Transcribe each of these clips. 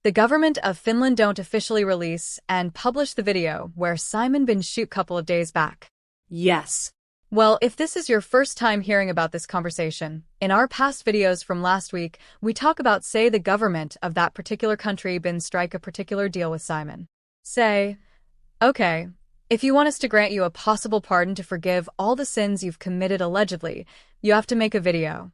The government of Finland don't officially release and publish the video where Simon been shoot couple of days back. Yes. Well, if this is your first time hearing about this conversation, in our past videos from last week, we talk about say the government of that particular country been strike a particular deal with Simon. Say, okay, if you want us to grant you a possible pardon to forgive all the sins you've committed allegedly, you have to make a video.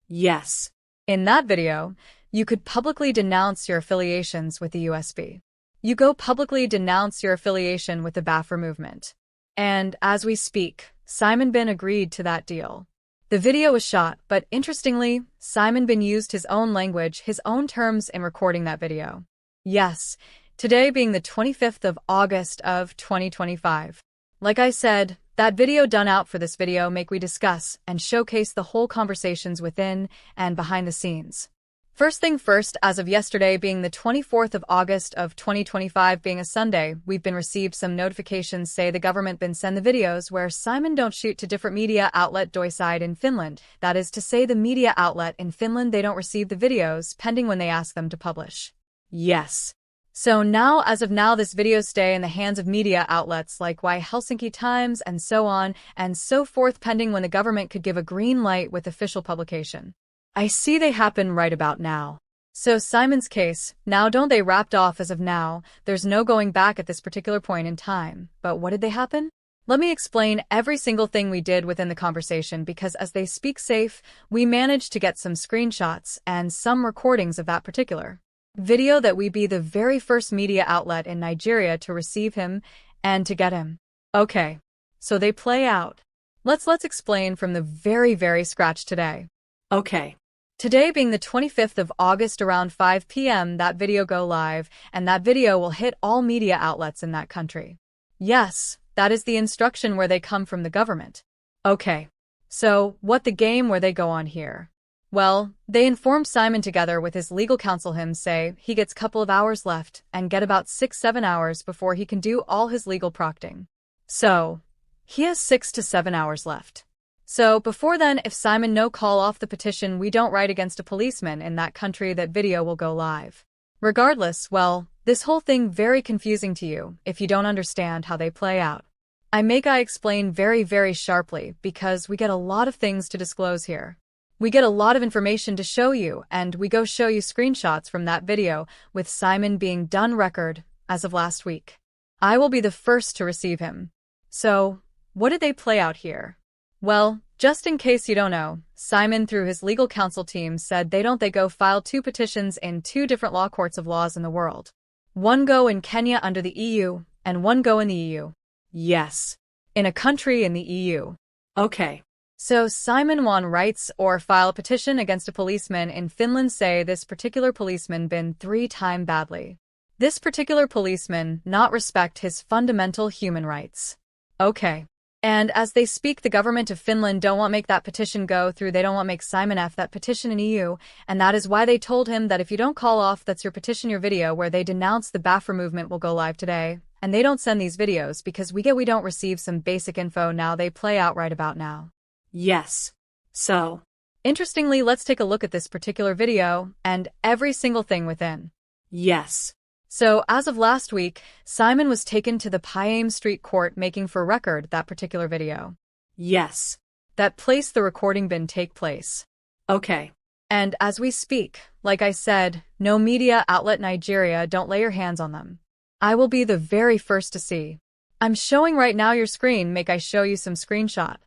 Yes. In that video, you could publicly denounce your affiliations with the USB. You go publicly denounce your affiliation with the Biafra movement. And as we speak, Simon Bin agreed to that deal. The video was shot, but interestingly, Simon Bin used his own language, his own terms in recording that video. Yes, today being the 25th of August of 2025. Like I said, that video done out for this video make we discuss and showcase the whole conversations within and behind the scenes. First thing first, as of yesterday being the 24th of August of 2025 being a Sunday, we've been received some notifications say the government been send the videos where Simon don't shoot to different media outlet doiside in Finland. That is to say the media outlet in Finland they don't receive the videos pending when they ask them to publish. Yes. So now, as of now, this video stay in the hands of media outlets like Y Helsinki Times and so on and so forth pending when the government could give a green light with official publication. I see they happen right about now. So Simon's case, now don't they wrapped off as of now, there's no going back at this particular point in time. But what did they happen? Let me explain every single thing we did within the conversation because as they speak safe, we managed to get some screenshots and some recordings of that particular video that we be the very first media outlet in Nigeria to receive him and to get him. Okay, so they play out. Let's explain from the very scratch today. Okay. Today being the 25th of August around 5 p.m. that video go live and that video will hit all media outlets in that country. Yes, that is the instruction where they come from the government. Okay, so what the game where they go on here? Well, they inform Simon together with his legal counsel him say he gets couple of hours left and get about 6-7 hours before he can do all his legal procting. So, he has 6 to 7 hours left. So before then, if Simon no call off the petition, we don't write against a policeman in that country, that video will go live. Regardless, well, this whole thing very confusing to you if you don't understand how they play out. I explain very sharply because we get a lot of things to disclose here. We get a lot of information to show you and we go show you screenshots from that video with Simon being done record as of last week. I will be the first to receive him. So, what did they play out here? Well, just in case you don't know, Simon through his legal counsel team said they go file 2 petitions in 2 different law courts of laws in the world. One go in Kenya under the EU, and one go in the EU. Yes. In a country in the EU. Okay. So Simon won rights or file a petition against a policeman in Finland say this particular policeman been 3 times badly. This particular policeman not respect his fundamental human rights. Okay. And as they speak, the government of Finland don't want make that petition go through. They don't want make Simon F that petition in EU, and that is why they told him that if you don't call off that's your petition, your video where they denounce the Biafra movement will go live today. And they don't send these videos because we don't receive some basic info now. They play out right about now. Yes. So, interestingly, let's take a look at this particular video and every single thing within. Yes. So, as of last week, Simon was taken to the Piame Street Court making for record that particular video. Yes. That place the recording been take place. Okay. And as we speak, like I said, no media outlet Nigeria don't lay your hands on them. I will be the very first to see. I'm showing right now your screen, I show you some screenshot.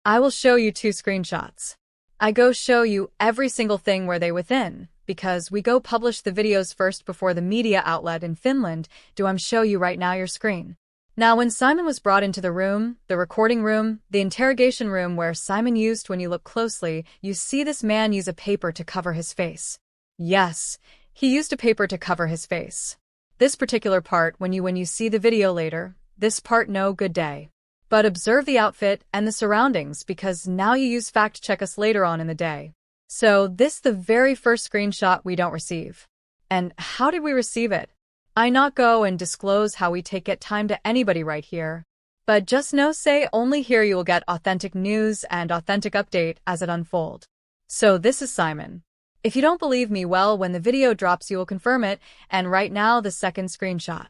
I will show you 2 screenshots. I go show you every single thing where they within. Because we go publish the videos first before the media outlet in Finland, I'm show you right now your screen. Now when Simon was brought into the room, the recording room, the interrogation room where Simon used, when you look closely, you see this man use a paper to cover his face. Yes, he used a paper to cover his face. This particular part, when you see the video later, this part no good day. But observe the outfit and the surroundings because now you use fact check us later on in the day. So this the very first screenshot we don't receive. And how did we receive it? I not go and disclose how we take it time to anybody right here. But just know say only here you will get authentic news and authentic update as it unfold. So this is Simon. If you don't believe me, well, when the video drops you will confirm it, and right now the second screenshot.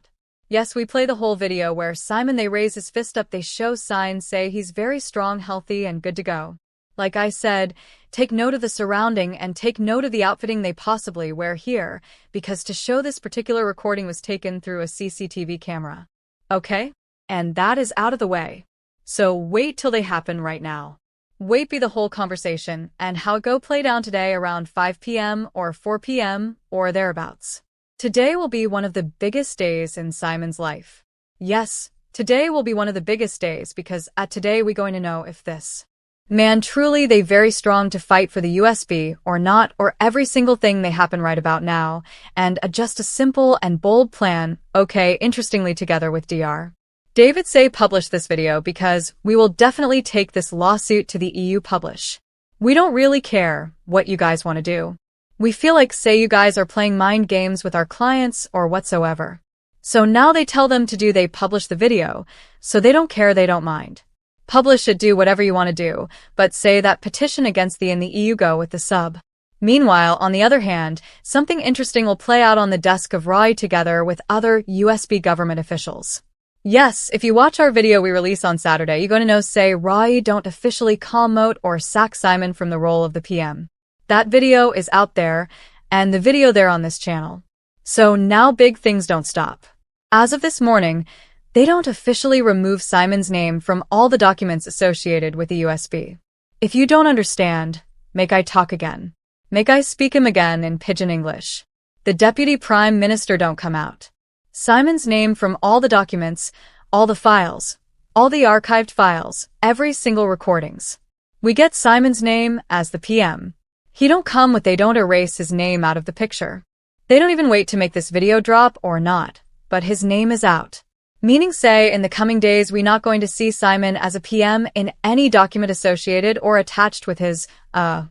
Yes, we play the whole video where Simon, they raise his fist up, they show signs, say he's very strong, healthy, and good to go. Like I said, take note of the surrounding and take note of the outfitting they possibly wear here, because to show this particular recording was taken through a CCTV camera. Okay? And that is out of the way. So wait till they happen right now. Wait be the whole conversation and how it go play down today around 5 p.m. or 4 p.m. or thereabouts. Today will be one of the biggest days in Simon's life. Yes, today will be one of the biggest days because at today we're going to know if this man truly they very strong to fight for the USB or not, or every single thing they happen right about now, and just a simple and bold plan, okay, interestingly together with Dr. David say publish this video because we will definitely take this lawsuit to the EU publish. We don't really care what you guys want to do. We feel like say you guys are playing mind games with our clients or whatsoever. So now they tell them to do they publish the video, so they don't care, they don't mind. Publish it, do whatever you want to do, but say that petition against the in the EU go with the sub. Meanwhile, on the other hand, something interesting will play out on the desk of RAI together with other USB government officials. Yes, if you watch our video we release on Saturday, you're going to know say RAI don't officially promote or sack Simon from the role of the PM. That video is out there, and the video there on this channel. So now big things don't stop. As of this morning, they don't officially remove Simon's name from all the documents associated with the USB. If you don't understand, make I talk again. Make I speak him again in pidgin English. The Deputy Prime Minister don't come out. Simon's name from all the documents, all the files, all the archived files, every single recordings. We get Simon's name as the PM. He don't come with they don't erase his name out of the picture. They don't even wait to make this video drop or not, but his name is out. Meaning say in the coming days we not going to see Simon as a PM in any document associated or attached with his,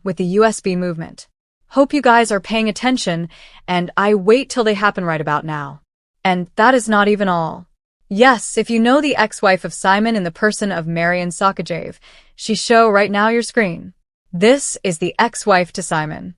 with the USB movement. Hope you guys are paying attention, and I wait till they happen right about now. And that is not even all. Yes, if you know the ex-wife of Simon in the person of Marian Sakajev, she show right now your screen. This is the ex-wife to Simon.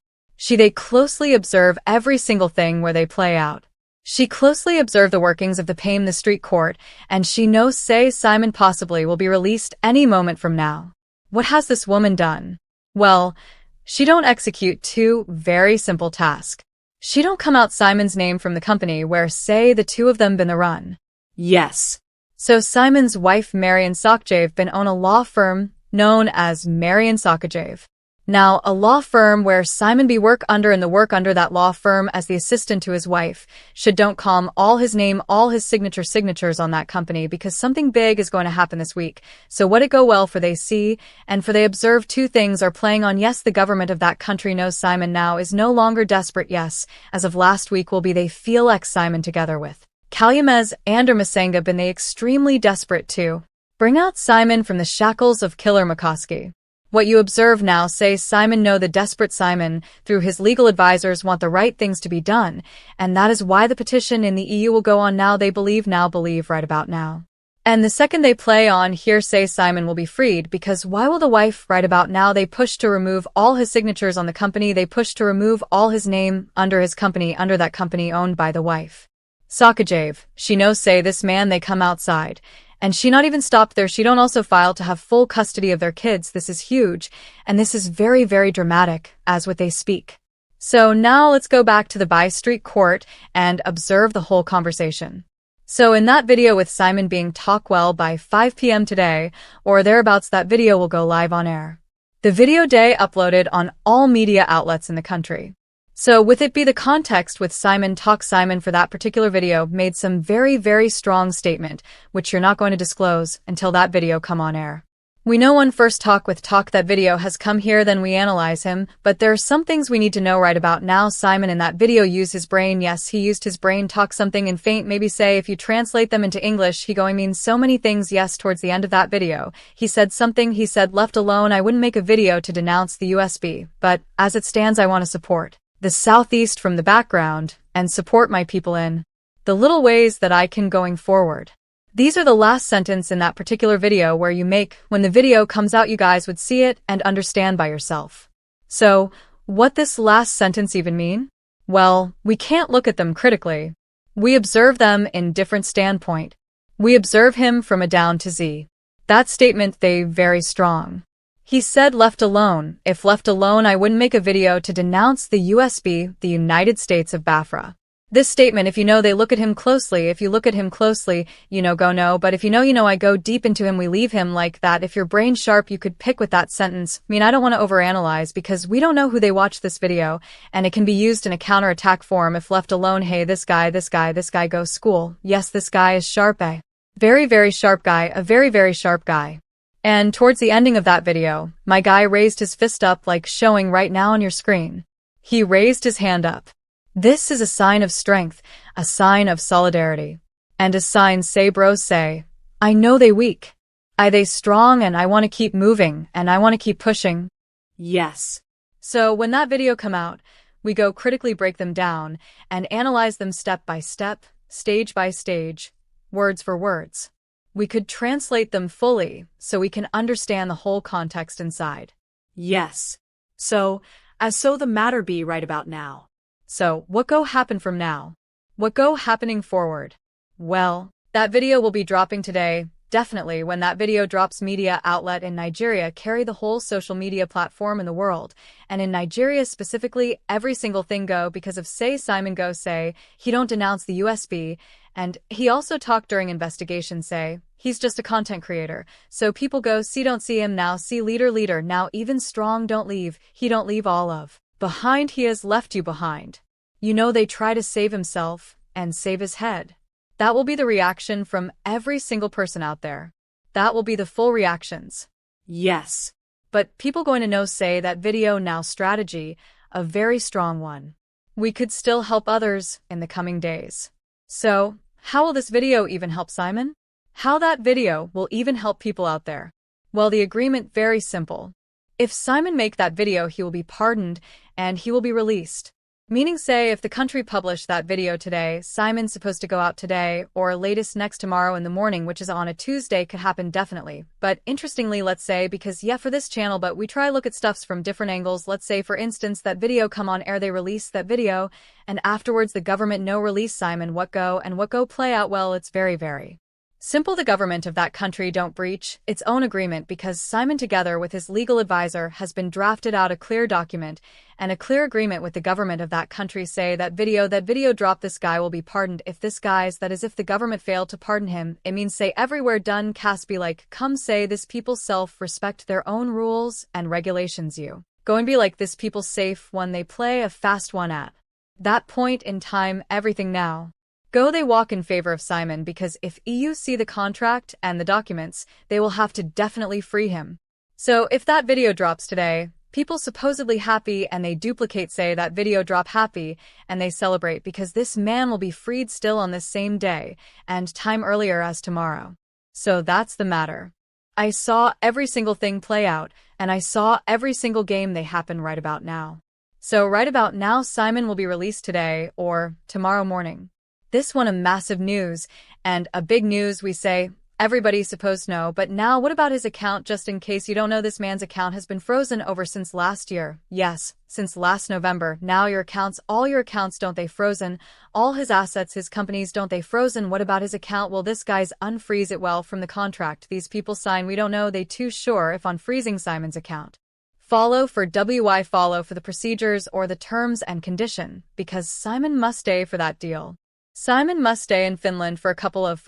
They closely observe every single thing where they play out. She closely observed the workings of the PAME the street court, and she knows say Simon possibly will be released any moment from now. What has this woman done? Well, she don't execute two very simple tasks. She don't come out Simon's name from the company where say the two of them been the run. Yes. So Simon's wife Marian Sakajev been own a law firm known as Marian Sakajev. Now, a law firm where Simon be work under and the work under that law firm as the assistant to his wife should don't calm all his name, all his signatures on that company because something big is going to happen this week. So what it go well for they see and for they observe two things are playing on. Yes, the government of that country knows Simon now is no longer desperate. Yes, as of last week will be they feel ex Simon together with Kalyamez and Masenga been they extremely desperate to bring out Simon from the shackles of Killer McCoskey. What you observe now say Simon know the desperate Simon through his legal advisors want the right things to be done, and that is why the petition in the EU will go on now they believe right about now. And the second they play on here say Simon will be freed because why will the wife right about now they push to remove all his signatures on the company, they push to remove all his name under his company, under that company owned by the wife. Sakajev, she knows say this man they come outside. And she not even stopped there, she don't also file to have full custody of their kids. This is huge, and this is very, very dramatic, as what they speak. So now let's go back to the By Street Court and observe the whole conversation. So in that video with Simon being talk well by 5 p.m. today, or thereabouts, that video will go live on air. The video day uploaded on all media outlets in the country. So with it be the context with Simon for that particular video made some very, very strong statement, which you're not going to disclose until that video come on air. We know when first talk that video has come here, then we analyze him, but there are some things we need to know right about now. Simon in that video used his brain. Yes, he used his brain, talk something in faint, maybe say if you translate them into English, he going mean so many things. Yes, towards the end of that video, he said something, he said left alone, I wouldn't make a video to denounce the USB, but as it stands I want to support the Southeast from the background and support my people in the little ways that I can going forward. These are the last sentence in that particular video where you make, when the video comes out you guys would see it and understand by yourself. So, What this last sentence even mean? Well, we can't look at them critically. We observe them in different standpoint. We observe him from A down to Z. That statement they very strong. He said left alone. If left alone, I wouldn't make a video to denounce the USB, the United States of Biafra. This statement, if you know, they look at him closely. If you look at him closely, you know, go no. But if you know, I go deep into him. We leave him like that. If your brain sharp, you could pick with that sentence. I mean, I don't want to overanalyze because we don't know who they watch this video, and it can be used in a counterattack form if left alone. Hey, this guy goes school. Yes, this guy is sharp, eh? Very, very sharp guy, a very, very sharp guy. And towards the ending of that video, my guy raised his fist up like showing right now on your screen. He raised his hand up. This is a sign of strength, a sign of solidarity. And a sign say bros say, I know they weak. I they strong and I want to keep moving and I want to keep pushing. Yes. So when that video come out, we go critically break them down and analyze them step by step, stage by stage, words for words. We could translate them fully so we can understand the whole context inside. Yes. So, as so the matter be right about now. So, what go happen from now? What go happening forward? Well, that video will be dropping today. Definitely when that video drops, media outlet in Nigeria carry the whole social media platform in the world. And in Nigeria specifically, every single thing go because of say Simon go say, he don't denounce the USB. And he also talked during investigation say, he's just a content creator. So people go see don't see him now, see leader now even strong don't leave, he don't leave all of. Behind he has left you behind. You know they try to save himself and save his head. That will be the reaction from every single person out there. That will be the full reactions. Yes. But people going to know say that video now strategy, a very strong one. We could still help others in the coming days. So, how will this video even help Simon? How that video will even help people out there? Well, the agreement very simple. If Simon make that video, he will be pardoned and he will be released. Meaning say if the country published that video today, Simon's supposed to go out today or latest next tomorrow in the morning, which is on a Tuesday, could happen definitely. But interestingly, let's say, because yeah, for this channel, but we try look at stuffs from different angles. Let's say for instance, that video come on air, they release that video and afterwards the government no release Simon, what go play out? Well, it's very, very simple. The government of that country don't breach its own agreement because Simon together with his legal advisor has been drafted out a clear document and a clear agreement with the government of that country say that video drop, this guy will be pardoned. If this guy's, that is if the government failed to pardon him, it means say everywhere done cast be like, come say this people self-respect their own rules and regulations, you go and be like this people safe when they play a fast one at that point in time, everything now. Go they walk in favor of Simon because if EU see the contract and the documents, they will have to definitely free him. So if that video drops today, people supposedly happy and they duplicate say that video drop happy and they celebrate because this man will be freed still on this same day and time earlier as tomorrow. So that's the matter. I saw every single thing play out and I saw every single game they happen right about now. So right about now, Simon will be released today or tomorrow morning. This one a massive news, and a big news we say, everybody's supposed to know, but now what about his account? Just in case you don't know, this man's account has been frozen over since last year. Yes, since last November. Now your accounts, all your accounts, don't they frozen? All his assets, his companies, don't they frozen? What about his account? Well, this guy's unfreeze it well from the contract these people sign. We don't know they too sure if on freezing Simon's account. Follow for WI follow for the procedures or the terms and condition, because Simon must stay for that deal. Simon must stay in Finland for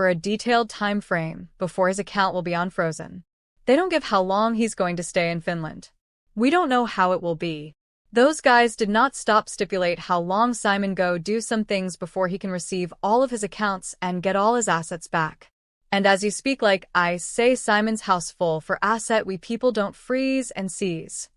a detailed time frame before his account will be unfrozen. They don't give how long he's going to stay in Finland. We don't know how it will be. Those guys did not stipulate how long Simon go do some things before he can receive all of his accounts and get all his assets back. And as you speak like I say, Simon's house full for asset we people don't freeze and seize.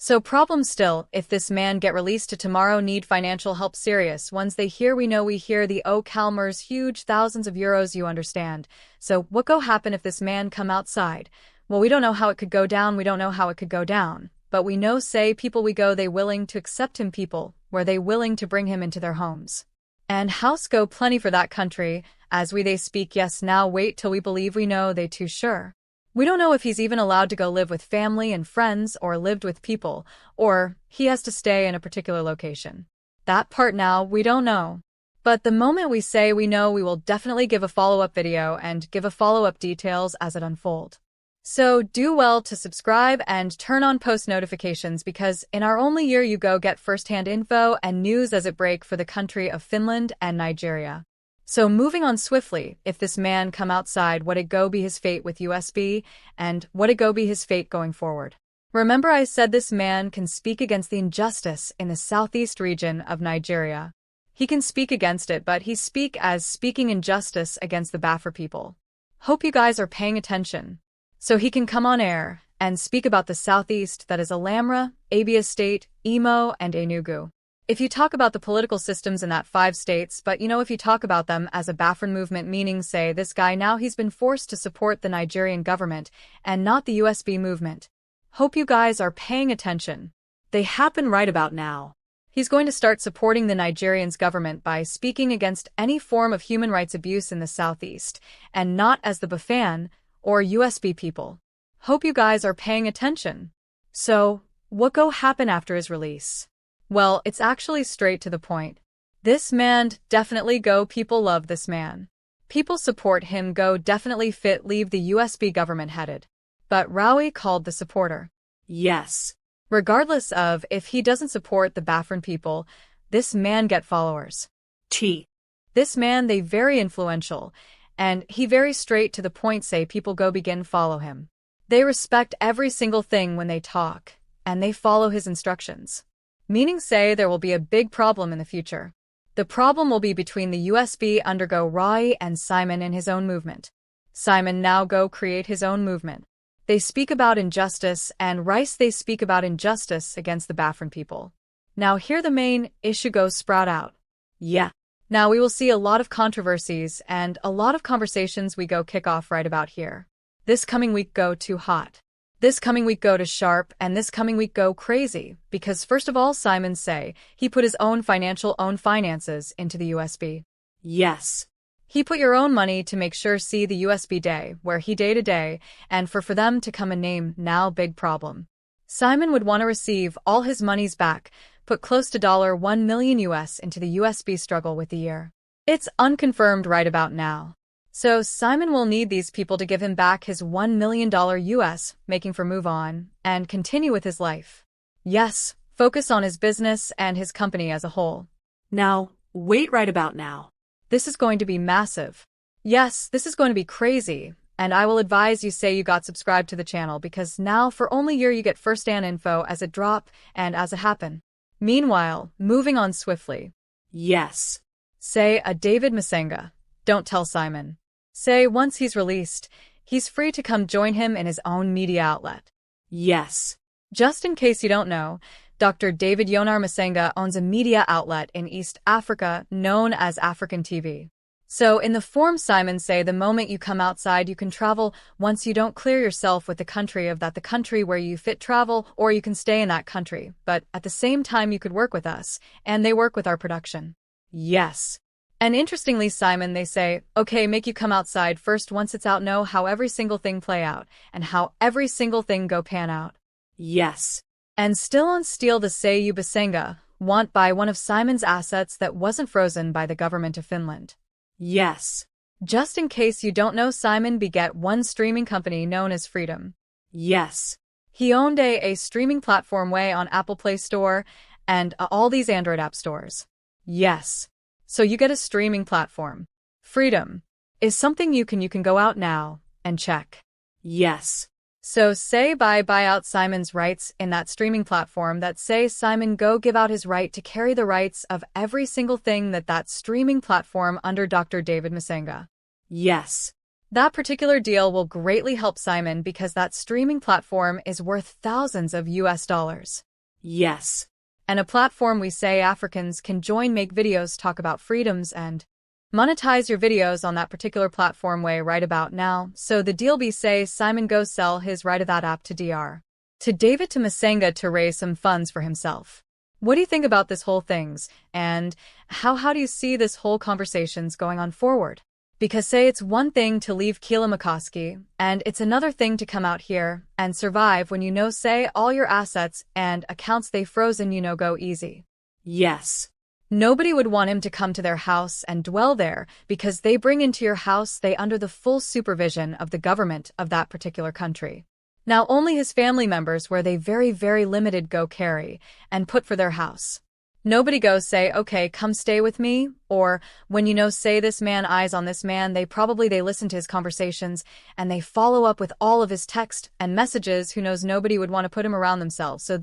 So problem still, if this man get released to tomorrow, need financial help serious ones they hear, we know we hear the Calmer's huge thousands of euros, you understand. So what go happen if this man come outside? Well, we don't know how it could go down, but we know say people we go they willing to accept him, people where they willing to bring him into their homes. And house go plenty for that country, as we they speak, yes now wait till we believe we know they too sure. We don't know if he's even allowed to go live with family and friends or lived with people, or he has to stay in a particular location. That part now, we don't know. But the moment we say we know, we will definitely give a follow-up video and give a follow-up details as it unfold. So do well to subscribe and turn on post notifications, because in our only year you go get first-hand info and news as it break for the country of Finland and Nigeria. So moving on swiftly, if this man come outside, what it go be his fate with USB, and what it go be his fate going forward? Remember I said this man can speak against the injustice in the southeast region of Nigeria. He can speak against it, but he speaking injustice against the Biafra people. Hope you guys are paying attention. So he can come on air and speak about the southeast, that is Alamra, Abia State, Imo, and Enugu. If you talk about the political systems in that 5 states, but if you talk about them as a Biafran movement, meaning say this guy now he's been forced to support the Nigerian government and not the USB movement. Hope you guys are paying attention. They happen right about now. He's going to start supporting the Nigerian's government by speaking against any form of human rights abuse in the southeast, and not as the Biafran or USB people. Hope you guys are paying attention. So, what go happen after his release? Well, it's actually straight to the point. This man definitely go, people love this man. People support him, go definitely fit leave the USB government headed. But Rowie called the supporter. Yes. Regardless of if he doesn't support the Biafran people, this man get followers. This man they very influential, and he very straight to the point, say people go begin follow him. They respect every single thing when they talk, and they follow his instructions. Meaning say there will be a big problem in the future. The problem will be between the USB undergo Rowie and Simon in his own movement. Simon now go create his own movement. They speak about injustice, and Rice they speak about injustice against the Biafran people. Now here the main issue goes sprout out. Yeah. Now we will see a lot of controversies and a lot of conversations we go kick off right about here. This coming week go too hot. This coming week go to sharp, and this coming week go crazy, because first of all Simon say he put his own finances into the USB. Yes. He put your own money to make sure see the USB day, where he day to day, and for them to come and name now big problem. Simon would want to receive all his monies back, put close to $1 million US into the USB struggle with the year. It's unconfirmed right about now. So Simon will need these people to give him back his $1 million US, making for move on, and continue with his life. Yes, focus on his business and his company as a whole. Now, wait right about now. This is going to be massive. Yes, this is going to be crazy, and I will advise you say you got subscribed to the channel, because now for only year you get first-hand info as it drop and as it happen. Meanwhile, moving on swiftly. Yes. Say a David Masenga. Don't tell Simon. Say once he's released, he's free to come join him in his own media outlet. Yes. Just in case you don't know, Dr. David Yonar Masenga owns a media outlet in East Africa known as African TV. So in the form Simon say the moment you come outside you can travel once you don't clear yourself with the country of that the country where you fit travel, or you can stay in that country, but at the same time you could work with us, and they work with our production. Yes. And interestingly Simon they say, okay make you come outside first once it's out know how every single thing play out, and how every single thing go pan out. Yes. And still on steal the say you Basenga, want buy one of Simon's assets that wasn't frozen by the government of Finland. Yes. Just in case you don't know, Simon beget one streaming company known as Freedom. Yes. He owned a streaming platform way on Apple Play Store and all these Android app stores. Yes. So you get a streaming platform. Freedom is something you can go out now and check. Yes. So say buy out Simon's rights in that streaming platform, that say Simon go give out his right to carry the rights of every single thing that streaming platform under Dr. David Masenga. Yes. That particular deal will greatly help Simon, because that streaming platform is worth thousands of US dollars. Yes. And a platform we say Africans can join, make videos, talk about freedoms, and monetize your videos on that particular platform way right about now. So the deal be say Simon go sell his right of that app to David to Masenga to raise some funds for himself. What do you think about this whole things, and how do you see this whole conversations going on forward? Because say it's one thing to leave Kielimakowski, and it's another thing to come out here and survive when you know say all your assets and accounts they frozen go easy. Yes. Nobody would want him to come to their house and dwell there because they bring into your house they under the full supervision of the government of that particular country. Now only his family members where they very, very limited go carry and put for their house. Nobody goes say, okay, come stay with me, or when say this man eyes on this man, they listen to his conversations and they follow up with all of his text and messages. Who knows, nobody would want to put him around themselves. So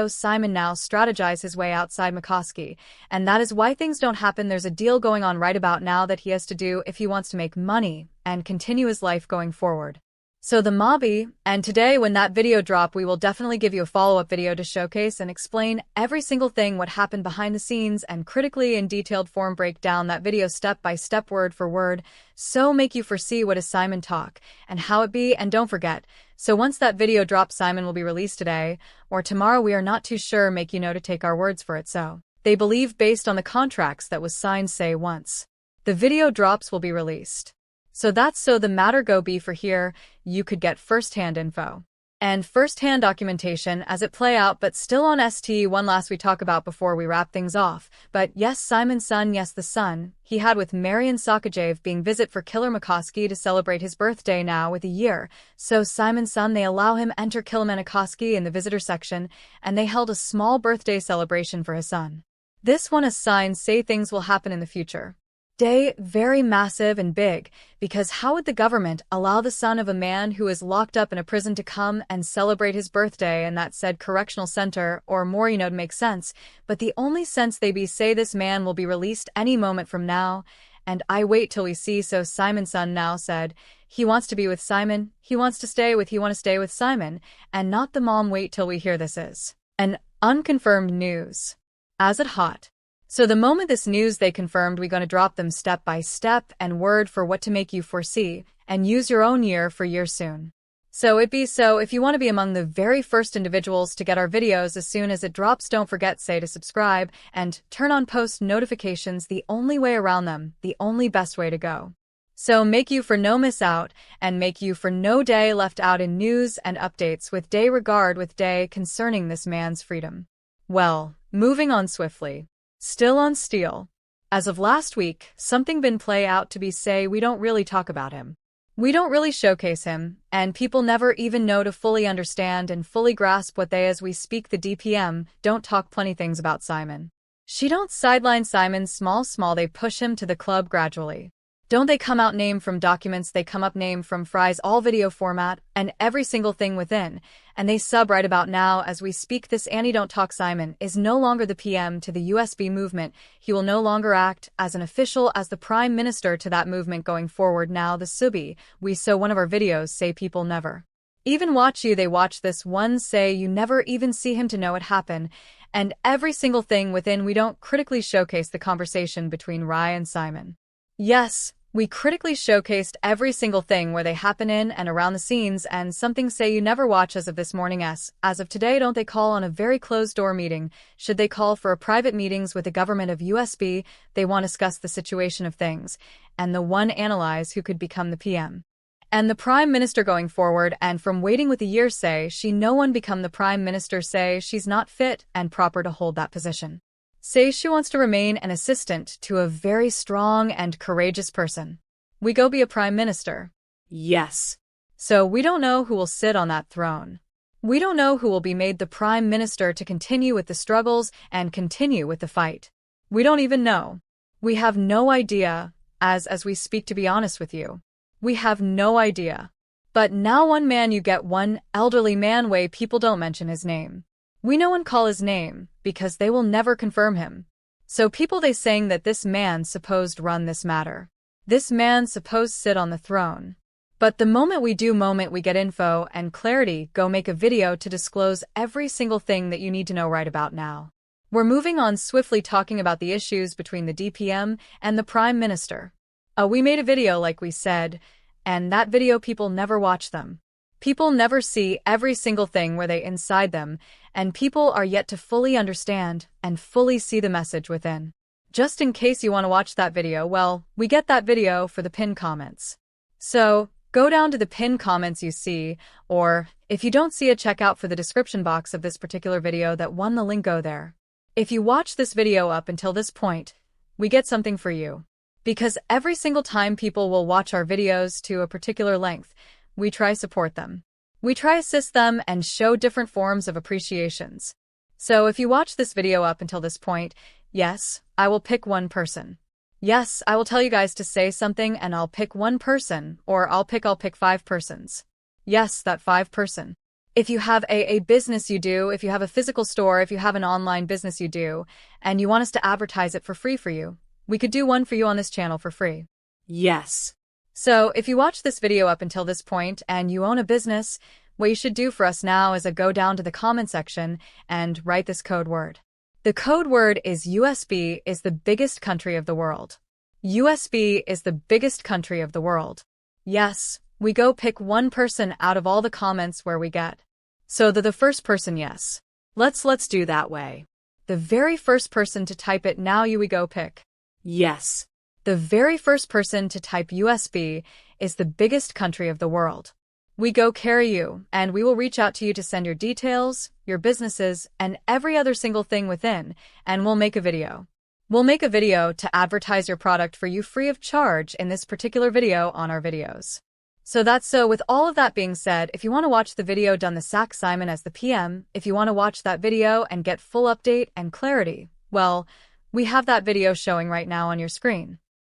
Simon now strategize his way outside McCoskey, and that is why things don't happen. There's a deal going on right about now that he has to do if he wants to make money and continue his life going forward. So the mobby, and today when that video drop, we will definitely give you a follow-up video to showcase and explain every single thing what happened behind the scenes and critically in detailed form break down that video step by step, word for word, so make you foresee what is Simon talk and how it be. And don't forget, so once that video drops, Simon will be released today or tomorrow, we are not too sure, make you know to take our words for it. So they believe based on the contracts that was signed, say once the video drops will be released. So that's so the matter go be for here, you could get first-hand info and first-hand documentation as it play out, but still on ST1 last we talk about before we wrap things off. But yes, Simon's son, yes, the son he had with Marian Sakajev being visit for Killer McCoskey to celebrate his birthday now with a year. So Simon's son, they allow him enter Kielimakowski in the visitor section, and they held a small birthday celebration for his son. This one is signs say things will happen in the future. Day very massive and big, because how would the government allow the son of a man who is locked up in a prison to come and celebrate his birthday in that said correctional center or more, to make sense, but the only sense they be say this man will be released any moment from now, and I wait till we see. So Simon's son now said he wants to be with Simon, he want to stay with Simon, and not the mom. Wait till we hear this is an unconfirmed news as it hot. So the moment this news they confirmed, we gonna drop them step by step and word for what to make you foresee and use your own year for year soon. So it be so if you want to be among the very first individuals to get our videos as soon as it drops, don't forget say to subscribe and turn on post notifications, the only way around them, the only best way to go. So make you for no miss out and make you for no day left out in news and updates with day regard with day concerning this man's freedom. Well, moving on swiftly. Still on steel. As of last week, something been play out to be say we don't really talk about him. We don't really showcase him, and people never even know to fully understand and fully grasp what they as we speak. The DPM don't talk plenty things about Simon. She don't sideline Simon small, they push him to the club gradually. Don't they come out name from documents, they come up name from Fry's all video format and every single thing within, and they sub right about now as we speak. This Annie don't talk Simon is no longer the PM to the USB movement. He will no longer act as an official as the prime minister to that movement going forward. Now the Subi, we so one of our videos say people never even watch you, they watch this one say you never even see him to know it happen, and every single thing within. We don't critically showcase the conversation between Rye and Simon. Yes, we critically showcased every single thing where they happen in and around the scenes, and something say you never watch as of this morning. As of today, don't they call on a very closed door meeting? Should they call for a private meetings with the government of USB? They want to discuss the situation of things, and the one analyze who could become the PM. And the prime minister going forward, and from waiting with a year say she no one become the prime minister, say she's not fit and proper to hold that position. Say she wants to remain an assistant to a very strong and courageous person. We go be a prime minister. Yes. So we don't know who will sit on that throne. We don't know who will be made the prime minister to continue with the struggles and continue with the fight. We don't even know. We have no idea, as we speak, to be honest with you. We have no idea. But now one man you get, one elderly man way, people don't mention his name. We no one call his name, because they will never confirm him. So people they saying that this man supposed run this matter. This man supposed sit on the throne. But the moment we get info and clarity, go make a video to disclose every single thing that you need to know right about now. We're moving on swiftly talking about the issues between the DPM and the Prime Minister. We made a video like we said, and that video people never watch them. People never see every single thing where they inside them, and people are yet to fully understand and fully see the message within. Just in case you want to watch that video, well, we get that video for the pinned comments. So, go down to the pinned comments you see, or, if you don't see it, check out for the description box of this particular video that won the link, go there. If you watch this video up until this point, we get something for you. Because every single time people will watch our videos to a particular length, we try support them. We try assist them and show different forms of appreciations. So if you watch this video up until this point, yes, I will pick one person. Yes, I will tell you guys to say something and I'll pick one person, or I'll pick 5 persons. Yes, that 5 person. If you have a business you do, if you have a physical store, if you have an online business you do, and you want us to advertise it for free for you, we could do one for you on this channel for free. Yes. So if you watch this video up until this point and you own a business, what you should do for us now is go down to the comment section and write this code word. The code word is USB is the biggest country of the world. USB is the biggest country of the world. Yes, we go pick one person out of all the comments where we get. So the first person, yes. Let's do that way. The very first person to type it now we go pick. Yes. The very first person to type USB is the biggest country of the world. We go carry you, and we will reach out to you to send your details, your businesses, and every other single thing within, and we'll make a video. We'll make a video to advertise your product for you free of charge in this particular video on our videos. So with all of that being said, if you want to watch the video done the sack Simon as the PM, if you want to watch that video and get full update and clarity, well, we have that video showing right now on your screen.